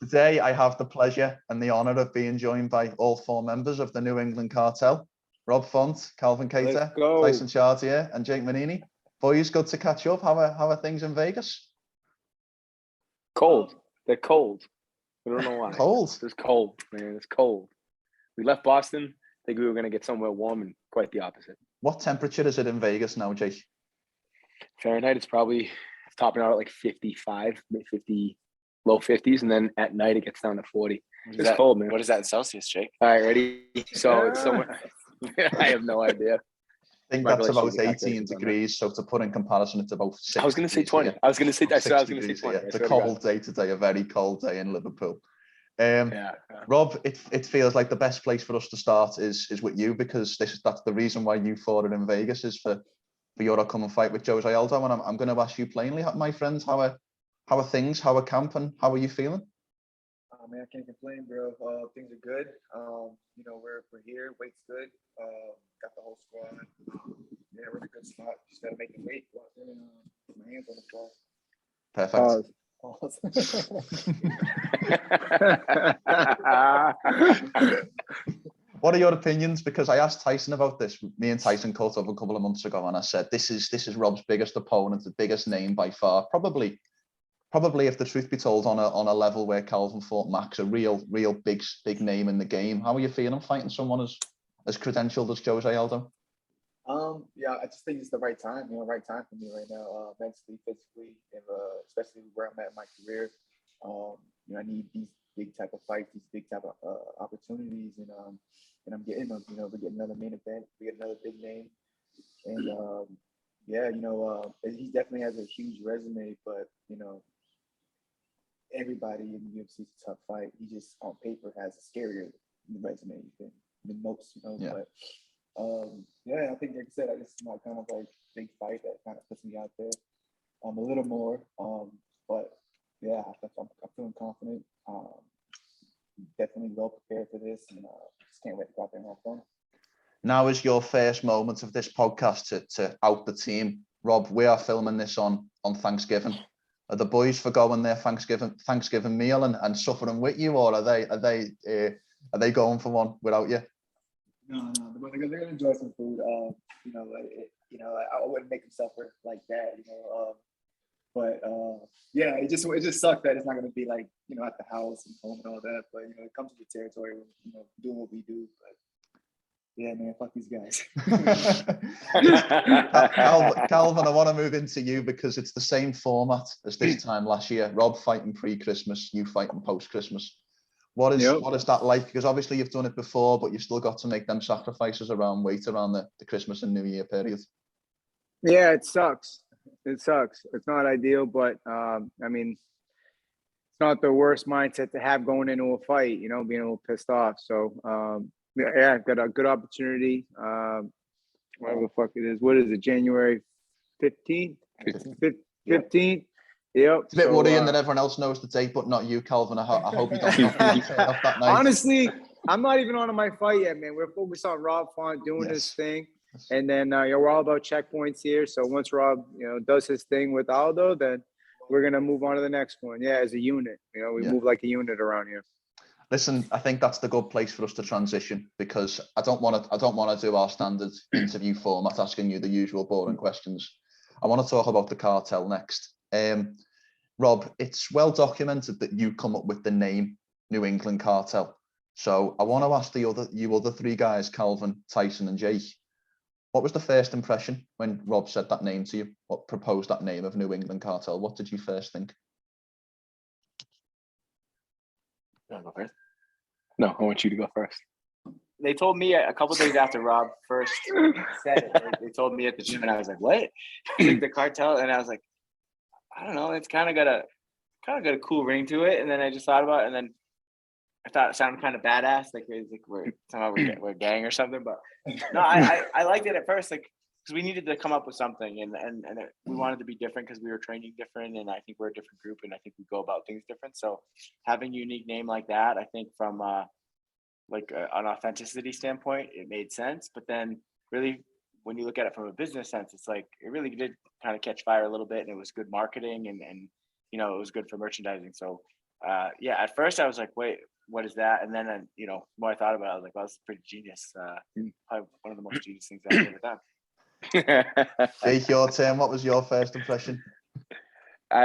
Today, I have the pleasure and the honour of being joined by all four members of the New England Cartel: Rob Font, Calvin Kattar, Tyson Chartier, and Jake Mainini. Boys, good to catch up. How are things in Vegas? Cold. They're cold. I don't know why. Cold? It's cold, man. It's cold. We left Boston, thinking we were going to get somewhere warm, and quite the opposite. What temperature is it in Vegas now, Jake? Fahrenheit is probably topping out at like 55, 50, low 50s, and then at night it gets down to 40. It's cold, man. What is that in Celsius, Jake? All right, ready? So it's somewhere. I have no idea. I think that's about 18 degrees. So to put in comparison, it's about 6. I was going to say 20. I was going to say that. So I was going to say 20. It's a cold day today, a very cold day in Liverpool. Rob, it feels like the best place for us to start is with you, because that's the reason why you fought it in Vegas, is for your upcoming fight with Jose Aldo. And I'm going to ask you plainly, my friends, how are things? How are camp, and how are you feeling? Oh man, I can't complain, bro. Things are good. We're here. Weight's good. Got the whole squad. We're in a good spot. Just gotta make the weight. Go out there and put my hands on the ball. Perfect. What are your opinions? Because I asked Tyson about this. Me and Tyson caught up a couple of months ago, and I said, this is Rob's biggest opponent, the biggest name by far. Probably, if the truth be told, on a level where Calvin fought Max, a real big name in the game. How are you feeling fighting someone as credentialed as Jose Aldo? I just think it's the right time. Right time for me right now, mentally, physically, and especially where I'm at in my career. I need these big type of fights, these big type of opportunities, and I'm getting them. We're getting another main event, we get another big name, and he definitely has a huge resume, but everybody in the UFC is a tough fight. He just on paper has a scarier resume than most, Yeah. But I think, like I said, this is my kind of like big fight that kind of puts me out there a little more. But yeah, I'm feeling confident. Definitely well prepared for this, and just can't wait to go out there and have fun. Now is your first moment of this podcast to out the team. Rob, we are filming this on Thanksgiving. Are the boys forgoing their Thanksgiving meal and suffering with you, or are they going for one without you? No, they're gonna enjoy some food. I wouldn't make them suffer like that, But it just sucks that it's not gonna be like at the house and home and all that. But it comes to the territory, doing what we do. But yeah, man, fuck these guys. Calvin, I want to move into you because it's the same format as this time last year. Rob fighting pre-Christmas, you fighting post-Christmas. What is that like? Because obviously you've done it before, but you still got to make them sacrifices around weight around the Christmas and New Year period. Yeah, it sucks. It's not ideal, but it's not the worst mindset to have going into a fight, being a little pissed off. So I've got a good opportunity. Whatever the fuck it is. What is it? January 15th? 15th. Yep. It's a bit worrying that everyone else knows the date, but not you, Calvin. I hope you don't turn off that night. Honestly, I'm not even on my fight yet, man. We're focused on Rob Font doing his thing. And then we're all about checkpoints here. So once Rob, does his thing with Aldo, then we're gonna move on to the next one. Yeah, as a unit. We move like a unit around here. Listen, I think that's the good place for us to transition, because I don't want to do our standard interview format, asking you the usual boring questions. I want to talk about the cartel next. Rob, it's well documented that you come up with the name New England Cartel. So I want to ask the other three guys, Calvin, Tyson, and Jake, what was the first impression when Rob said that name to you? What proposed that name of New England Cartel? What did you first think? You want to go first? No, I want you to go first. They told me a couple days after Rob first said it. They told me at the gym, and I was like, "What?" Like the cartel, and I was like, "I don't know. It's kind of got a cool ring to it." And then I just thought about it, and then I thought it sounded kind of badass, like we're a gang or something. But no, I liked it at first, like because we needed to come up with something, and we wanted to be different because we were training different, and I think we're a different group, and I think we go about things different. So having a unique name like that, I think from an authenticity standpoint, it made sense. But then really, when you look at it from a business sense, it's like it really did kind of catch fire a little bit, and it was good marketing, and it was good for merchandising. So yeah, at first I was like, wait, what is that? And then, you know, the more I thought about it, I was like, well, this is pretty genius. Probably one of the most genius things I've ever done. Jake, your turn. What was your first impression?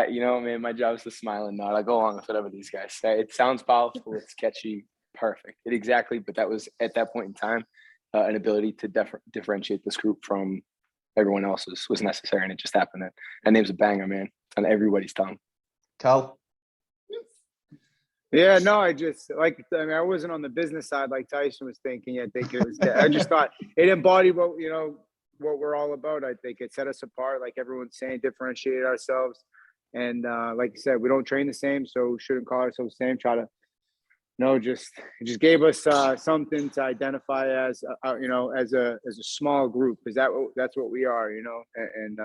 You know, man, my job is to smile and nod. I go along with whatever these guys say. It sounds powerful. It's catchy. Perfect. Exactly. But that was at that point in time, an ability to differentiate this group from everyone else's was necessary. And it just happened. That name's a banger, man. It's on everybody's tongue. Cal? Yeah, no, I mean, I wasn't on the business side like Tyson was thinking. I think it was, I just thought it embodied what, you know, what we're all about. I think it set us apart, like everyone's saying, differentiated ourselves. And like you said, we don't train the same, so we shouldn't call ourselves the same. Try to, you know, just gave us something to identify as, you know, as a small group, because that's what we are, you know. And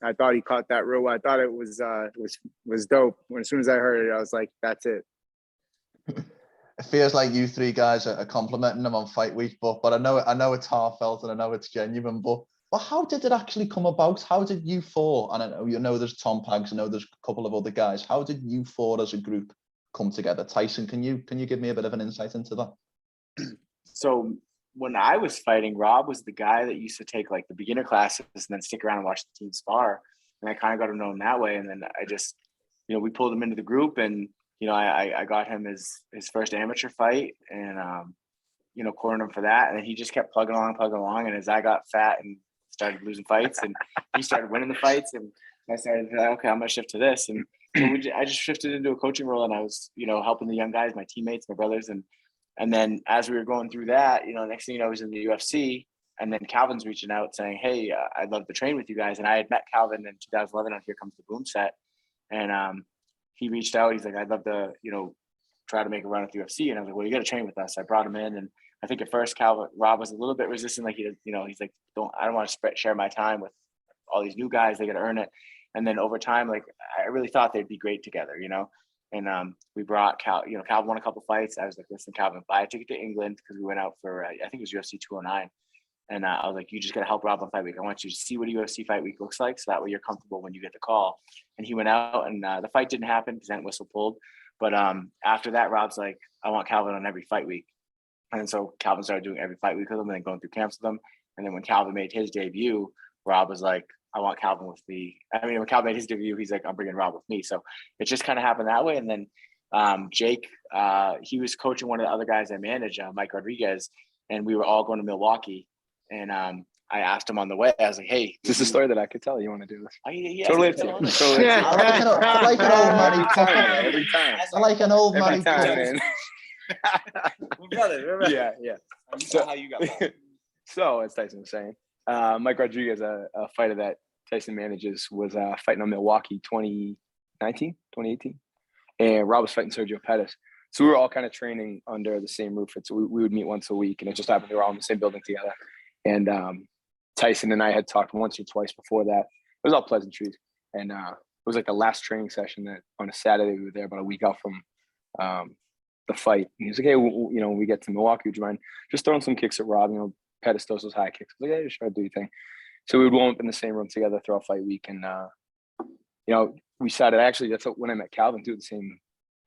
I thought he caught that real well. I thought it was dope. As soon as I heard it, I was like, that's it. It feels like you three guys are complimenting them on fight week, but I know it's heartfelt and I know it's genuine. But how did it actually come about? How did you four, and I know you know there's Tom Pags, I know there's a couple of other guys. How did you four as a group come together? Tyson, can you give me a bit of an insight into that? So when I was fighting, Rob was the guy that used to take like the beginner classes and then stick around and watch the team spar. And I kind of got to know him that way. And then I just, you know, we pulled him into the group, and you know, I got him his first amateur fight, and you know, cornered him for that. And then he just kept plugging along. And as I got fat and started losing fights, and he started winning the fights, and I started, okay, I'm gonna shift to this. And so I just shifted into a coaching role, and I was, you know, helping the young guys, my teammates, my brothers, and then as we were going through that, you know, next thing you know, I was in the UFC, and then Calvin's reaching out saying, hey, I'd love to train with you guys. And I had met Calvin in 2011 on Here Comes the Boom set, and he reached out. He's like, I'd love to, you know, try to make a run at the UFC. And I was like, well, you got to train with us. I brought him in, and I think at first Rob was a little bit resistant. Like, you know, he's like, I don't want to share my time with all these new guys. They got to earn it. And then over time, like, I really thought they'd be great together, you know. And we brought Calvin won a couple fights. I was like, listen, Calvin, buy a ticket to England, because we went out for, I think it was UFC 209. And I was like, you just got to help Rob on fight week. I want you to see what a UFC fight week looks like, so that way you're comfortable when you get the call. And he went out, and the fight didn't happen because that whistle pulled. But after that, Rob's like, I want Calvin on every fight week. And so Calvin started doing every fight week with him and then going through camps with him. And then when Calvin made his debut, Rob was like, I want Calvin with me. I mean, when Calvin made his debut, he's like, I'm bringing Rob with me. So it just kind of happened that way. And then Jake, he was coaching one of the other guys I manage, Mike Rodriguez, and we were all going to Milwaukee. And I asked him on the way, I was like, hey. Is this a story that I could tell? You want to do this? Yeah, Totally. I like an old money Every time. I like an old money man. Brother. Yeah. So how you got that? So as Tyson was saying, Mike Rodriguez, a fighter that Tyson manages, was fighting on Milwaukee 2018. And Rob was fighting Sergio Pettis. So we were all kind of training under the same roof. So we would meet once a week, and it just happened we were all in the same building together. And Tyson and I had talked once or twice before that. It was all pleasantries. And it was like the last training session that on a Saturday we were there about a week out from the fight. And he was like, hey, you know, when we get to Milwaukee, would you mind just throwing some kicks at Rob? You know, Pettis throws those high kicks. I was like, yeah, sure, do your thing. So we would warm up in the same room together throughout fight week. And, you know, we started actually, that's when I met Calvin too,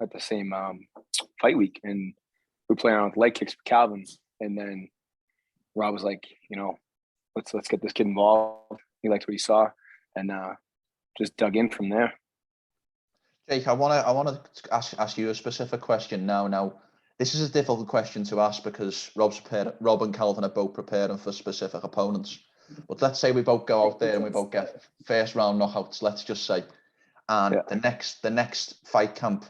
at the same fight week. And we played around with leg kicks with Calvin. And then Rob was like, you know, let's get this kid involved. He liked what he saw, and just dug in from there. Jake, I want to ask you a specific question now. Now, this is a difficult question to ask because Rob and Calvin are both preparing for specific opponents. But let's say we both go out there and we both get first round knockouts, let's just say. And the next fight camp,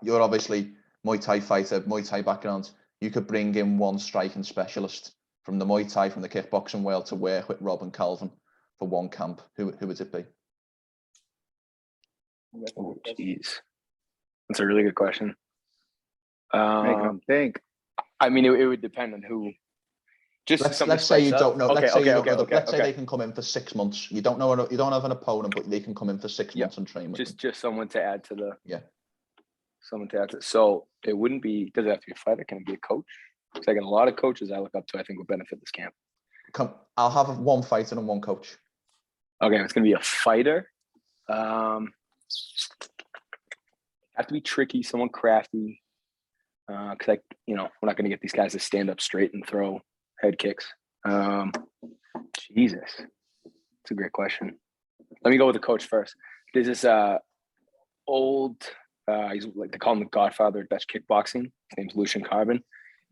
you're obviously Muay Thai fighter, Muay Thai background. You could bring in one striking specialist from the Muay Thai, from the kickboxing world, to work with Rob and Calvin for one camp. Who would it be? Oh, jeez. That's a really good question. Make them think. I mean, it would depend on who. Just let's say you don't know. Let's say Okay. they can come in for 6 months. You don't know. You don't have an opponent, but they can come in for 6 months and train with them. Just someone to add to the. Yeah. Someone to add to. So it wouldn't be. Does it have to be a fighter? Can it be a coach? Because I got a lot of coaches I look up to. I think would benefit this camp. I'll have one fighter and one coach. Okay, it's gonna be a fighter. I Have to be tricky, someone crafty. Because we're not going to get these guys to stand up straight and throw head kicks. Jesus, it's a great question. Let me go with the coach first. There's this old, he's like they call him the Godfather of Dutch kickboxing. His name's Lucian Carbon.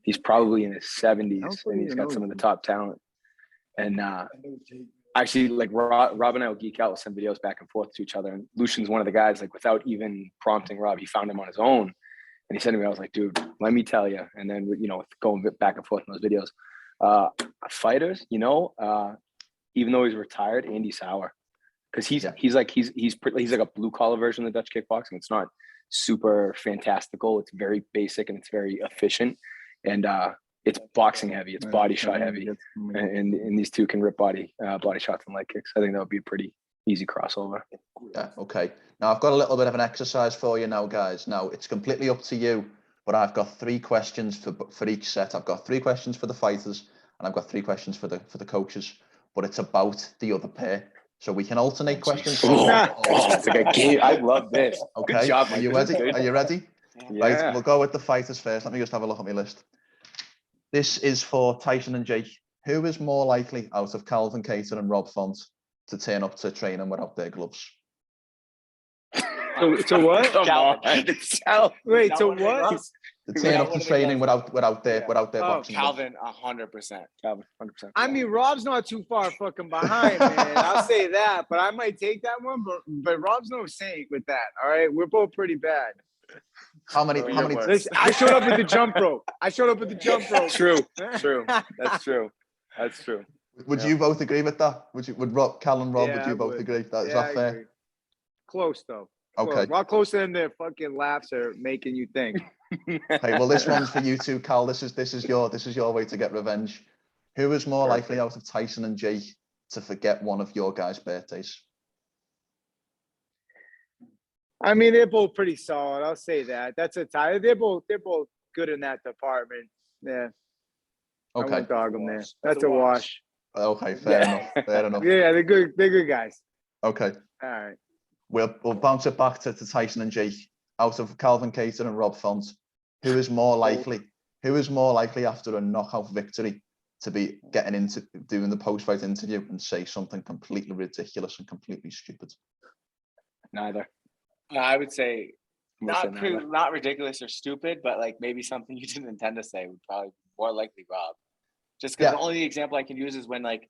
He's probably in his 70s, and he's got some of the top talent. And actually, like Rob and I will geek out with some videos back and forth to each other. And Lucian's one of the guys, like without even prompting Rob, he found him on his own. And he said to me, I was like, dude, let me tell you. And then, going back and forth in those videos, fighters, even though he's retired, Andy Sauer, because he's like a blue collar version of the Dutch kickboxing. It's not super fantastical. It's very basic and it's very efficient. And it's boxing heavy. It's body shot heavy. And these two can rip body shots and leg kicks. I think that would be a pretty easy crossover. Yeah, okay. Now I've got a little bit of an exercise for you now, guys. Now it's completely up to you, but I've got 3 questions for each set. I've got 3 questions for the fighters, and I've got 3 questions for the coaches. But it's about the other pair, so we can alternate questions. It's like a game. I love this. Okay, good job, Mike. Are you ready? Are you ready? Yeah. Right, we'll go with the fighters first. Let me just have a look at my list. This is for Tyson and Jake. Who is more likely out of Calvin Kattar and Rob Font to turn up to training without their gloves? So what? Wait, so what? To turn up to training without their boxing gloves. Calvin, 100%. Calvin, 100%. I mean, Rob's not too far fucking behind, man. I'll say that, but I might take that one. But Rob's no saint with that. All right, we're both pretty bad. How many? Listen, I showed up with the jump rope. True. That's true. Would you both agree with that? Would Cal and Rob? Would you both agree? Is that fair? Agree. Close though. Okay. A lot closer than their fucking laughs are making you think. Hey, well, this one's for you too, Cal. This is your way to get revenge. Who is more likely out of Tyson and Jake to forget one of your guys' birthdays? I mean, they're both pretty solid. I'll say that. That's a tie. They're both good in that department. Yeah. Okay. I won't dog them there. That's a wash. Okay, fair enough. Yeah, they're good. They're good guys. Okay. All right. We'll bounce it back to Tyson and Jake. Out of Calvin Kattar and Rob Font, who is more likely after a knockout victory to be getting into doing the post-fight interview and say something completely ridiculous and completely stupid? Neither. I would say Neither. not ridiculous or stupid, but like maybe something you didn't intend to say would probably be more likely Rob. Just because the only example I can use is when like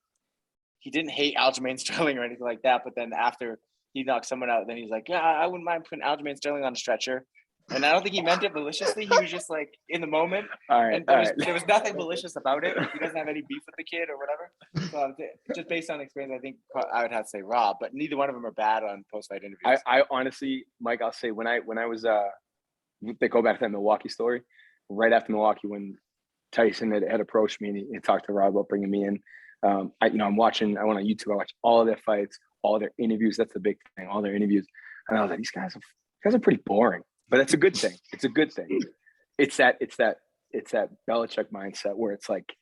he didn't hate Aljamain Sterling or anything like that, but then after he knocked someone out, then he's like, yeah, I wouldn't mind putting Aljamain Sterling on a stretcher. And I don't think he meant it maliciously. He was just like in the moment. All right. There was nothing malicious about it. He doesn't have any beef with the kid or whatever. So just based on experience, I think I would have to say Rob, but neither one of them are bad on post-fight interviews. I honestly, Mike, I'll say when I was they go back to that Milwaukee story, right after Milwaukee when Tyson had approached me and he talked to Rob about bringing me in. I went on YouTube, I watched all of their fights, all their interviews. That's the big thing, all their interviews. And I was like, these guys are pretty boring, but it's a good thing. It's a good thing. It's that Belichick mindset where it's like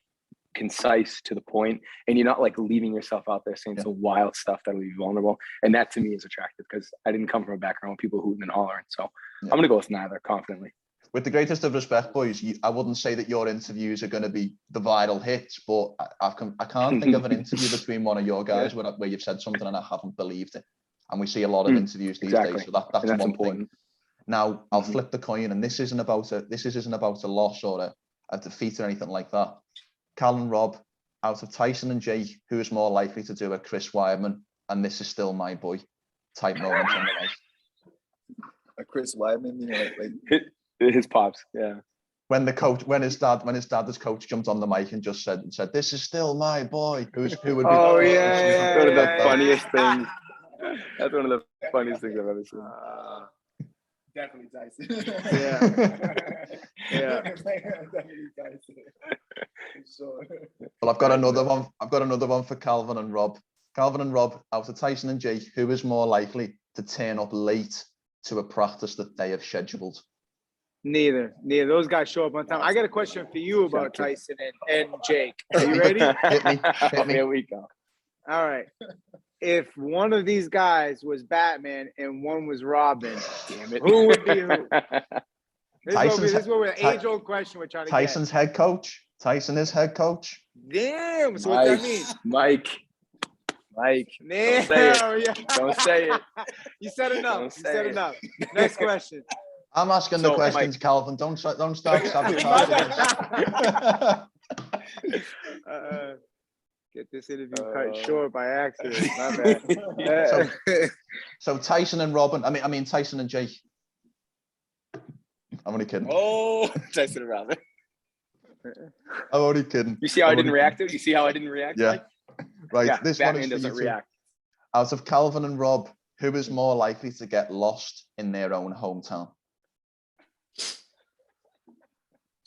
concise to the point, and you're not like leaving yourself out there saying some wild stuff that'll be vulnerable. And that to me is attractive because I didn't come from a background with people hooting and hollering. So I'm going to go with neither confidently. With the greatest of respect, boys, I wouldn't say that your interviews are going to be the viral hits, but I can't think of an interview between one of your guys where you've said something and I haven't believed it. And we see a lot of interviews these days, so that's one important thing. Now I'll flip the coin, and this isn't about a loss or a defeat or anything like that. Cal and Rob, out of Tyson and Jake, who is more likely to do a Chris Weidman and this is still my boy type moment on the night? A Chris Weidman, like his pops, yeah. When his dad as coach jumped on the mic and just said, "This is still my boy." Who would be? Oh yeah, one of the funniest things. That's one of the funniest things I've ever seen. Definitely Tyson. Yeah. Definitely Tyson. Sure. Well, I've got another one. I've got another one for Calvin and Rob. Calvin and Rob, out of Tyson and Jake, who is more likely to turn up late to a practice that they have scheduled? Neither. Those guys show up on time. I got a question for you about Tyson and Jake. Are you ready? Hit me. Here we go. All right. if one of these guys was Batman and one was Robin, Damn it. who would be who? This is what we're Ty- age-old question we're trying to Tyson's head coach. Tyson is head coach. get. Damn. So what that mean? Mike. Damn. say it. Yeah. Don't say it. You said enough. Don't You say said it. enough. Next question. I'm asking the So, questions, Mike. Calvin. Don't start sabotaging us. Get this interview cut short by accident. My bad. So Tyson and Robin. I mean Tyson and Jake. I'm only kidding. Oh, Tyson and Robin. I'm only kidding. You see how I I'm didn't only react to it? You see how I didn't react? Yeah. Mike? Right. Yeah, This one Batman is for you doesn't two. react. Out of Calvin and Rob, who is more likely to get lost in their own hometown?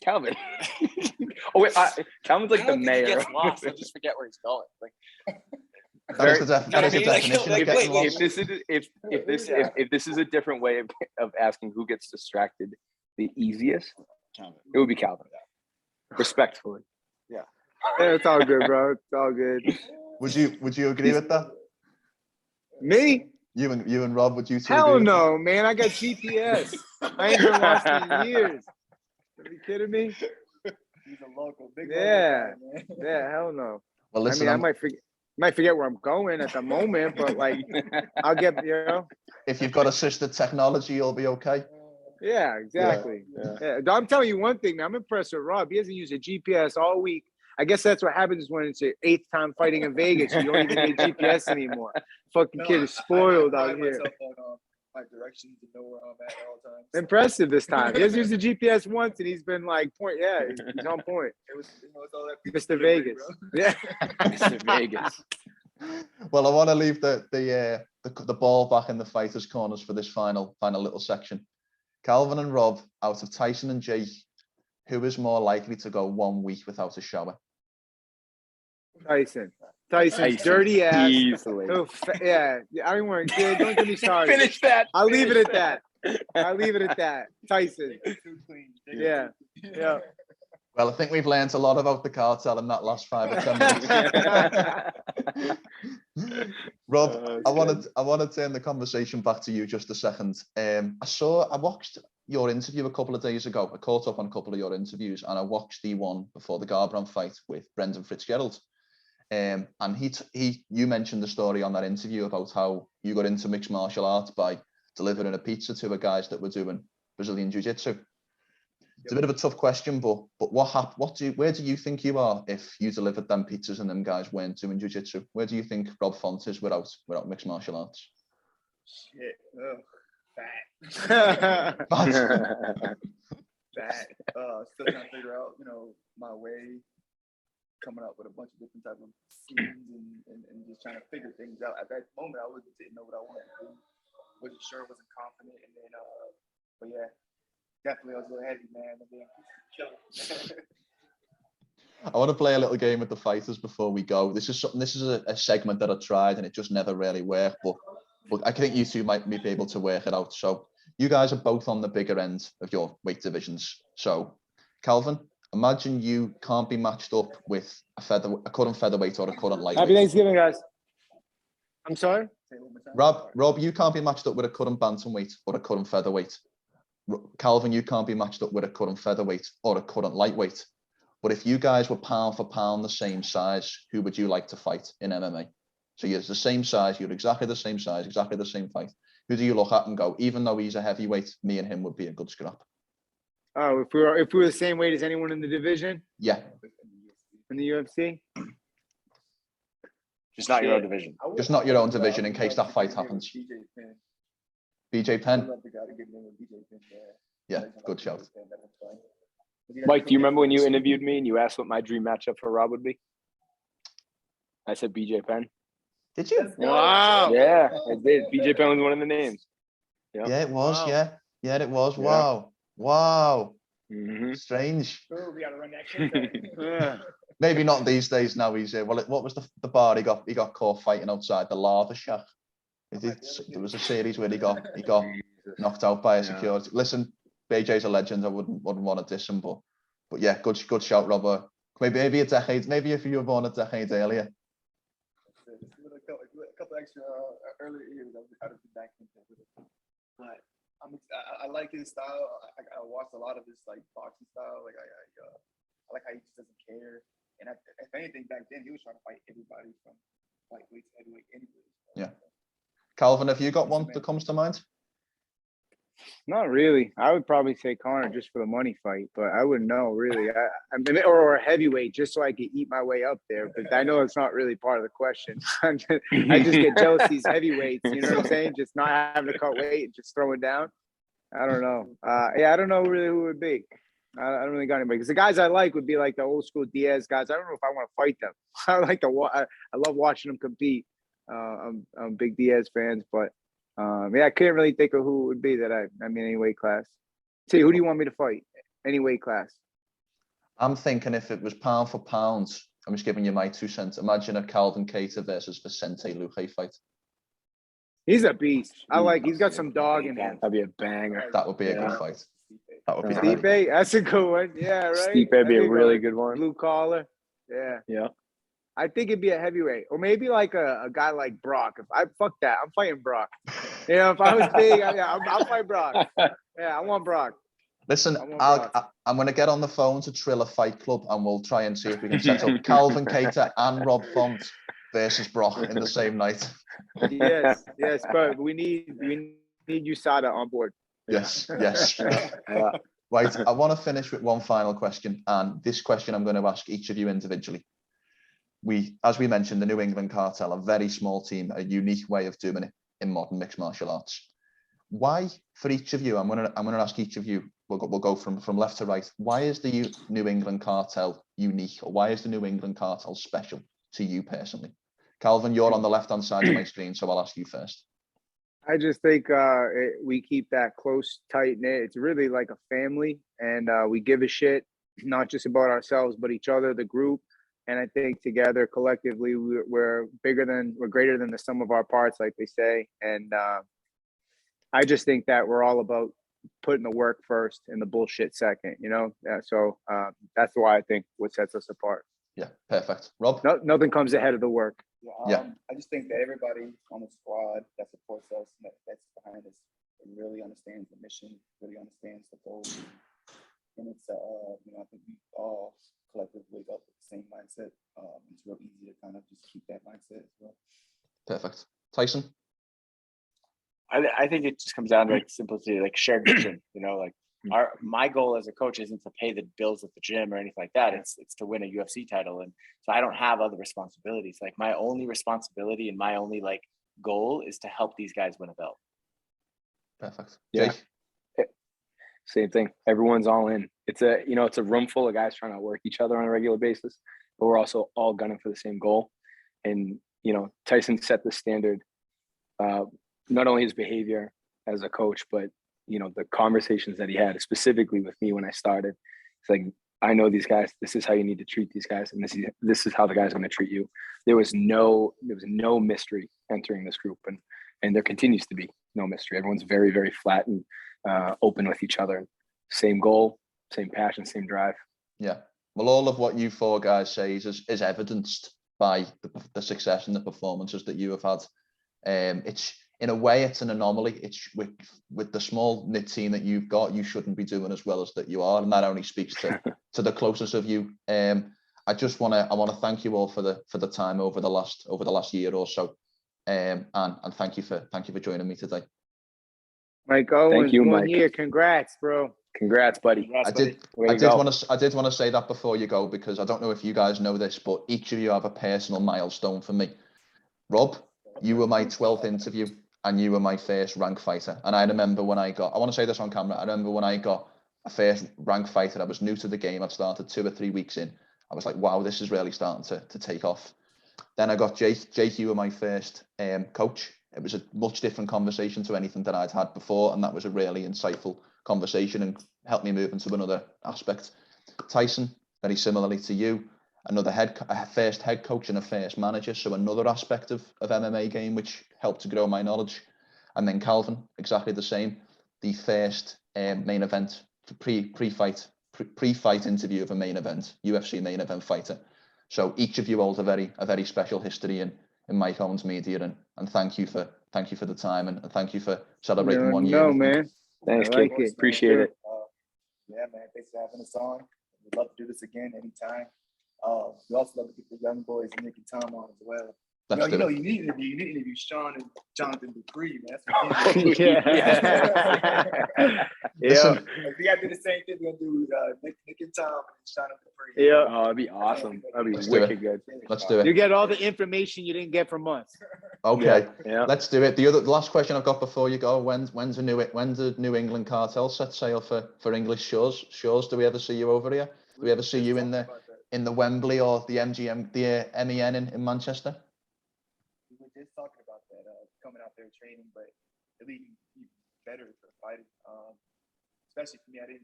Calvin. Oh wait, Calvin's like I the don't think he mayor. gets lost. I just forget where he's going. Like, That is the I mean, definition like, of getting wait, lost. If this is a different way of asking who gets distracted the easiest, it would be Calvin. Respectfully. Yeah, it's all good, bro. It's all good. Would you agree with that? Me? You and Rob, would you two Hell agree with no, man. I got GPS. I ain't been lost in years. Are you kidding me? He's a local, big Yeah. local guy, man. Yeah, hell no. Well, I listen, mean, I might forget where I'm going at the moment, but like, I'll get, if you've got assisted technology, you'll be okay. Yeah, exactly. Yeah. I'm telling you one thing, man. I'm impressed with Rob. He hasn't used a GPS all week. I guess that's what happens when it's your 8th time fighting in Vegas. You don't even need GPS anymore. Fucking kid is spoiled I out here. myself on my directions to know where I'm at all times. Impressive this time. He hasn't used the GPS once, and he's been like, he's on point. It was, it's all that Mr. Vegas. Yeah. Mr. Vegas. Well, I want to leave the ball back in the fighters' corners for this final little section. Calvin and Rob, out of Tyson and Jake, who is more likely to go 1 week without a shower? Tyson's dirty ass. Easily. Yeah, I don't want to. Don't get me started. Finish that. I'll leave it at that. Tyson. too clean. Yeah. Well, I think we've learned a lot about the cartel in that last 5 or 10 minutes. Rob, I want to turn the conversation back to you just a second. I watched your interview a couple of days ago. I caught up on a couple of your interviews, and I watched the one before the Garbrandt fight with Brendan Fitzgerald. And you mentioned the story on that interview about how you got into mixed martial arts by delivering a pizza to the guys that were doing Brazilian Jiu-Jitsu. It's a bit of a tough question, but what happened? Where do you think you are if you delivered them pizzas and them guys weren't doing Jiu-Jitsu? Where do you think Rob Font is without mixed martial arts? Shit. Fat. Fat. Fat. Still trying to figure out, my way. Coming up with a bunch of different type of schemes and just trying to figure things out. At that moment, I didn't know what I wanted to do. Wasn't sure, wasn't confident, and then, but yeah, definitely I was a little heavy, man. And then killing. I want to play a little game with the fighters before we go. This is a segment that I tried and it just never really worked, but I think you two might be able to work it out. So you guys are both on the bigger end of your weight divisions. So Calvin, imagine you can't be matched up with a current featherweight or a current lightweight. Happy Thanksgiving, guys. I'm sorry? Rob, you can't be matched up with a current bantamweight or a current featherweight. Calvin, you can't be matched up with a current featherweight or a current lightweight. But if you guys were pound for pound the same size, who would you like to fight in MMA? So you're the same size, you're exactly the same size, exactly the same fight. Who do you look at and go, even though he's a heavyweight, me and him would be a good scrap? Oh, if we were the same weight as anyone in the division? Yeah. In the UFC? Just not your own division. Just not your own division in case that fight happens. BJ Penn? Yeah, good shout. Mike, do you remember when you interviewed me and you asked what my dream matchup for Rob would be? I said BJ Penn. Did you? Wow. Yeah, I did. BJ Penn was one of the names. Yep. Yeah, it was. Wow. Yeah, it was. Yeah. Wow. Mm-hmm. Strange. Oh, we gotta run that shit. Yeah. Maybe not these days. Now he's what was the bar he got caught fighting outside the lava shack? There was a series where he got knocked out by a security. Listen, BJ's a legend. I wouldn't want to diss him, but yeah, good shout, Robert. Maybe a decade. Maybe if you were born a decade earlier. A couple extra earlier years. I'd have been back in there with it. But I like his style. I watched a lot of his like boxing style. Like I like how he just doesn't care. And if anything, back then he was trying to fight everybody from lightweight to heavyweight anyway. Yeah. Calvin, have you got one that comes to mind? Not really. I would probably say Conor just for the money fight, but I wouldn't know really. I mean, or a heavyweight just so I could eat my way up there. But I know it's not really part of the question. I just get jealous of these heavyweights. You know what I'm saying? Just not having to cut weight and just throwing down. I don't know. Yeah, I don't know really who it would be. I don't really got anybody because the guys I like would be like the old school Diaz guys. I don't know if I want to fight them. I like to. I love watching them compete. I'm big Diaz fans, but. Yeah, I couldn't really think of who it would be that I mean, any weight class. Say, who do you want me to fight? Any weight class. I'm thinking if it was pound for pound, I'm just giving you my 2 cents. Imagine a Calvin Kattar versus Vicente Luque fight. He's a beast. He's got some dog in him. That'd be a banger. That would be a good fight. That would be Stipe, that's a good one. Yeah, right. Stipe would be a really good one. Blue collar. Yeah. Yeah. I think it'd be a heavyweight, or maybe like a guy like Brock. If I fuck that, I'm fighting Brock. You know, if I was big, I'll fight Brock. Yeah, I want Brock. Listen, I'm going to get on the phone to Triller Fight Club, and we'll try and see if we can set up Calvin Kattar and Rob Font versus Brock in the same night. Yes, but we need USADA on board. Yes. Right, I want to finish with one final question, and this question I'm going to ask each of you individually. As we mentioned, the New England Cartel, a very small team, a unique way of doing it in modern mixed martial arts. Why, for each of you, I'm gonna ask each of you. We'll go from left to right. Why is the New England Cartel unique, or why is the New England Cartel special to you personally? Calvin, you're on the left-hand side of my screen, so I'll ask you first. I just think we keep that close, tight knit. It's really like a family, and we give a shit not just about ourselves, but each other, the group. And I think together, collectively, we're greater than the sum of our parts, like they say. And I just think that we're all about putting the work first and the bullshit second, you know? So that's why I think what sets us apart. Yeah, perfect. Rob? Nothing comes ahead of the work. Yeah. I just think that everybody on the squad that supports us, that's behind us, really understands the mission, really understands the goal. And it's, I think we all collectively wake up with the same mindset. It's real easy to kind of just keep that mindset as well. Perfect. Tyson? I think it just comes down to like simplicity, like shared vision. You know, like my goal as a coach isn't to pay the bills at the gym or anything like that. It's to win a UFC title, and so I don't have other responsibilities. Like my only responsibility and my only like goal is to help these guys win a belt. Perfect. Yeah. Jake? Same thing. Everyone's all in. It's a room full of guys trying to work each other on a regular basis, but we're also all gunning for the same goal. And, Tyson set the standard, not only his behavior as a coach, but, the conversations that he had specifically with me when I started. It's like, I know these guys, this is how you need to treat these guys. And this is how the guy's going to treat you. There was no mystery entering this group, and there continues to be no mystery. Everyone's very, very flat and open with each other. Same goal, same passion, same drive. Yeah. Well, all of what you four guys say is evidenced by the success and the performances that you have had. It's in a way, it's an anomaly. It's with the small knit team that you've got, you shouldn't be doing as well as that you are, and that only speaks to the closest of you. I want to thank you all for the time over the last year or so, and thank you for joining me today. Mike Owens, thank you, Mike. Year. Congrats, bro. Congrats, buddy. I did want to say that before you go, because I don't know if you guys know this, but each of you have a personal milestone for me. Rob, you were my 12th interview, and you were my first rank fighter. And I remember when I want to say this on camera, I remember when I got a first rank fighter. I was new to the game. I'd started 2 or 3 weeks in. I was like, wow, this is really starting to take off. Then I got Jake. Jake, you were my first coach. It was a much different conversation to anything that I'd had before, and that was a really insightful conversation and helped me move into another aspect. Tyson, very similarly to you, a first head coach and a first manager, so another aspect of MMA game which helped to grow my knowledge. And then Calvin, exactly the same, the first main event, pre-fight interview of a main event, UFC main event fighter. So each of you hold a very special history Mike Owens Media, and thank you for the time, and thank you for celebrating 1 year. No, man. Thanks, I like kid. it. Appreciate it. Yeah, man. Thanks for having us on. We'd love to do this again anytime. We also love to get the young boys, Nick and Tom, on as well. Let's do it. You need to interview Sean and Jonathan Dupree, man. That's what we Listen, we gotta do the same thing. We're gonna do Nick and Tom and Sean and Dupree. Yeah. Oh, it'd be awesome. That'd be Let's do wicked good. let's do You it. get all the information you didn't get from us. Okay, Yeah. let's do it. The last question I've got before you go: when's the New England Cartel set sail for English shores? Do we ever see you over here? Do we ever see you in the Wembley or the MGM, the MEN in Manchester? We were just talking about that, coming out there training, but it'll be better for fighting. Especially for me,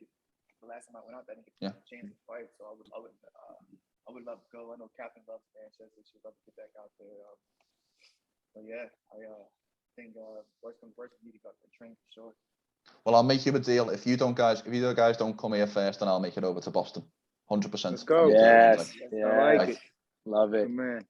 the last time I went out, I didn't get a chance to fight, so I would love to go. I know Captain loves Manchester; she'd love to get back out there. But yeah, I think worst comes worst, we need to go out there train for sure. Well, I'll make you a deal. If you guys don't come here first, then I'll make it over to Boston. 100%. Let's go. Yes. I like Yes. it. Love it. Man.